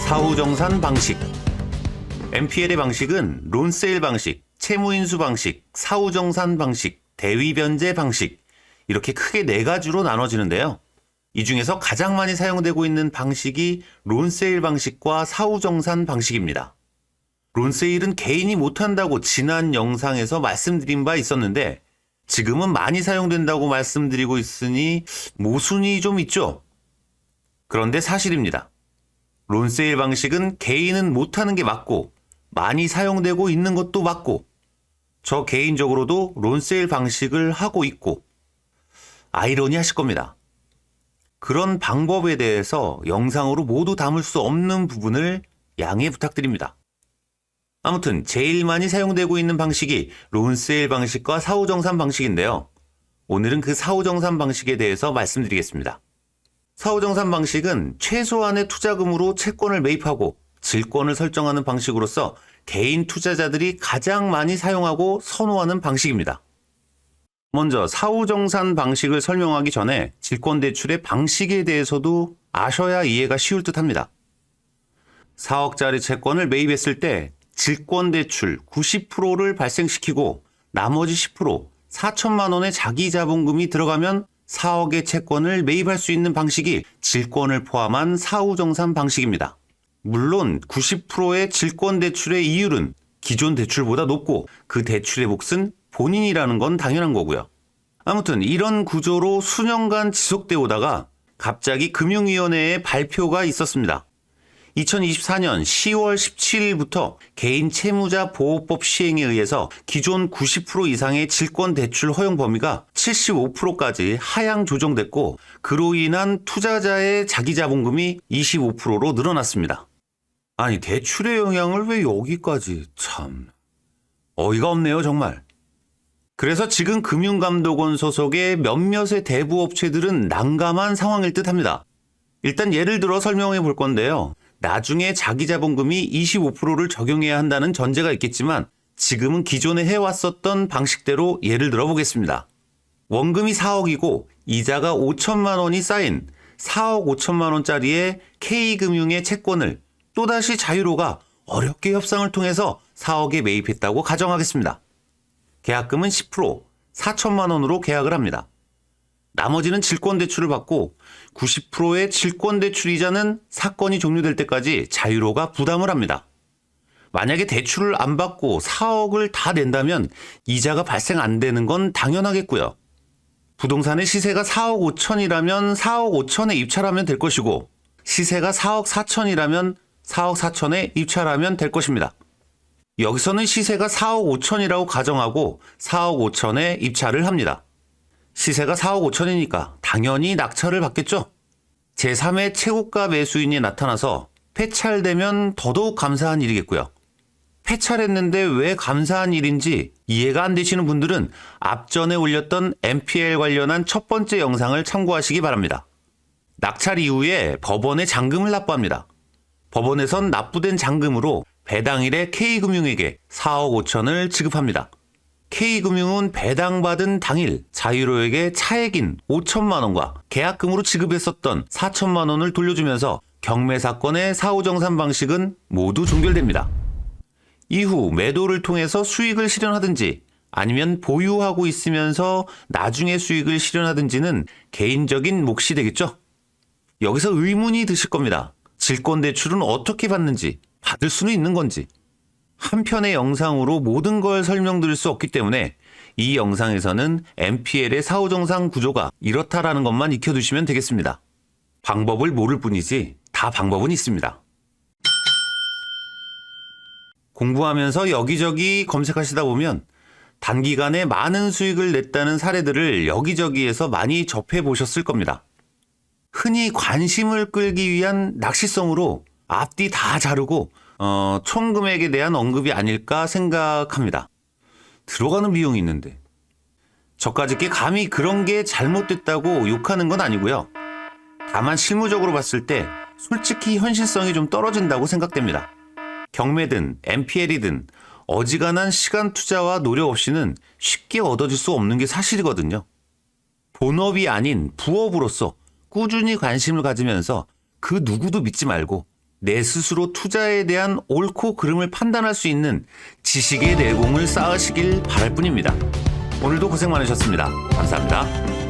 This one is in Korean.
사후정산 방식. MPL의 방식은 론세일 방식, 채무인수 방식, 사후정산 방식, 대위변제 방식 이렇게 크게 4가지로 나눠지는데요. 이 중에서 가장 많이 사용되고 있는 방식이 론세일 방식과 사후정산 방식입니다. 론세일은 개인이 못한다고 지난 영상에서 말씀드린 바 있었는데 지금은 많이 사용된다고 말씀드리고 있으니 모순이 좀 있죠? 그런데 사실입니다. 론세일 방식은 개인은 못하는 게 맞고 많이 사용되고 있는 것도 맞고 저 개인적으로도 론세일 방식을 하고 있고 아이러니 하실 겁니다. 그런 방법에 대해서 영상으로 모두 담을 수 없는 부분을 양해 부탁드립니다. 아무튼 제일 많이 사용되고 있는 방식이 론세일 방식과 사후정산 방식인데요. 오늘은 그 사후정산 방식에 대해서 말씀드리겠습니다. 사후정산 방식은 최소한의 투자금으로 채권을 매입하고 질권을 설정하는 방식으로서 개인 투자자들이 가장 많이 사용하고 선호하는 방식입니다. 먼저 사후정산 방식을 설명하기 전에 질권대출의 방식에 대해서도 아셔야 이해가 쉬울 듯합니다. 4억짜리 채권을 매입했을 때 질권대출 90%를 발생시키고 나머지 10%, 4천만 원의 자기자본금이 들어가면 4억의 채권을 매입할 수 있는 방식이 질권을 포함한 사후정산 방식입니다. 물론 90%의 질권대출의 이율은 기존 대출보다 높고 그 대출의 몫은 본인이라는 건 당연한 거고요. 아무튼 이런 구조로 수년간 지속되어 오다가 갑자기 금융위원회의 발표가 있었습니다. 2024년 10월 17일부터 개인 채무자 보호법 시행에 의해서 기존 90% 이상의 질권 대출 허용 범위가 75%까지 하향 조정됐고 그로 인한 투자자의 자기자본금이 25%로 늘어났습니다. 아니 대출의 영향을 왜 여기까지 참 어이가 없네요 정말. 그래서 지금 금융감독원 소속의 몇몇의 대부업체들은 난감한 상황일 듯합니다. 일단 예를 들어 설명해 볼 건데요. 나중에 자기자본금이 25%를 적용해야 한다는 전제가 있겠지만 지금은 기존에 해왔었던 방식대로 예를 들어 보겠습니다. 원금이 4억이고 이자가 5천만 원이 쌓인 4억 5천만 원짜리의 K금융의 채권을 또다시 자유로가 어렵게 협상을 통해서 4억에 매입했다고 가정하겠습니다. 계약금은 10%, 4천만 원으로 계약을 합니다. 나머지는 질권대출을 받고 90%의 질권대출 이자는 사건이 종료될 때까지 자유로가 부담을 합니다. 만약에 대출을 안 받고 4억을 다 낸다면 이자가 발생 안 되는 건 당연하겠고요. 부동산의 시세가 4억 5천이라면 4억 5천에 입찰하면 될 것이고 시세가 4억 4천이라면 4억 4천에 입찰하면 될 것입니다. 여기서는 시세가 4억 5천이라고 가정하고 4억 5천에 입찰을 합니다. 시세가 4억 5천이니까 당연히 낙찰을 받겠죠. 제3의 최고가 매수인이 나타나서 폐찰되면 더더욱 감사한 일이겠고요. 폐찰했는데 왜 감사한 일인지 이해가 안 되시는 분들은 앞전에 올렸던 MPL 관련한 첫 번째 영상을 참고하시기 바랍니다. 낙찰 이후에 법원에 잔금을 납부합니다. 법원에선 납부된 잔금으로 배당일에 K금융에게 4억 5천을 지급합니다. K금융은 배당받은 당일 자유로에게 차액인 5천만 원과 계약금으로 지급했었던 4천만 원을 돌려주면서 경매사건의 사후정산 방식은 모두 종결됩니다. 이후 매도를 통해서 수익을 실현하든지 아니면 보유하고 있으면서 나중에 수익을 실현하든지는 개인적인 몫이 되겠죠. 여기서 의문이 드실 겁니다. 질권대출은 어떻게 받는지, 받을 수는 있는 건지. 한 편의 영상으로 모든 걸 설명드릴 수 없기 때문에 이 영상에서는 MPL의 사후정산 구조가 이렇다라는 것만 익혀두시면 되겠습니다. 방법을 모를 뿐이지 다 방법은 있습니다. 공부하면서 여기저기 검색하시다 보면 단기간에 많은 수익을 냈다는 사례들을 여기저기에서 많이 접해보셨을 겁니다. 흔히 관심을 끌기 위한 낚시성으로 앞뒤 다 자르고 총 금액에 대한 언급이 아닐까 생각합니다. 들어가는 비용이 있는데 저까짓게 감히 그런 게 잘못됐다고 욕하는 건 아니고요. 다만 실무적으로 봤을 때 솔직히 현실성이 좀 떨어진다고 생각됩니다. 경매든 MPL이든 어지간한 시간 투자와 노력 없이는 쉽게 얻어질 수 없는 게 사실이거든요. 본업이 아닌 부업으로서 꾸준히 관심을 가지면서 그 누구도 믿지 말고 내 스스로 투자에 대한 옳고 그름을 판단할 수 있는 지식의 내공을 쌓으시길 바랄 뿐입니다. 오늘도 고생 많으셨습니다. 감사합니다.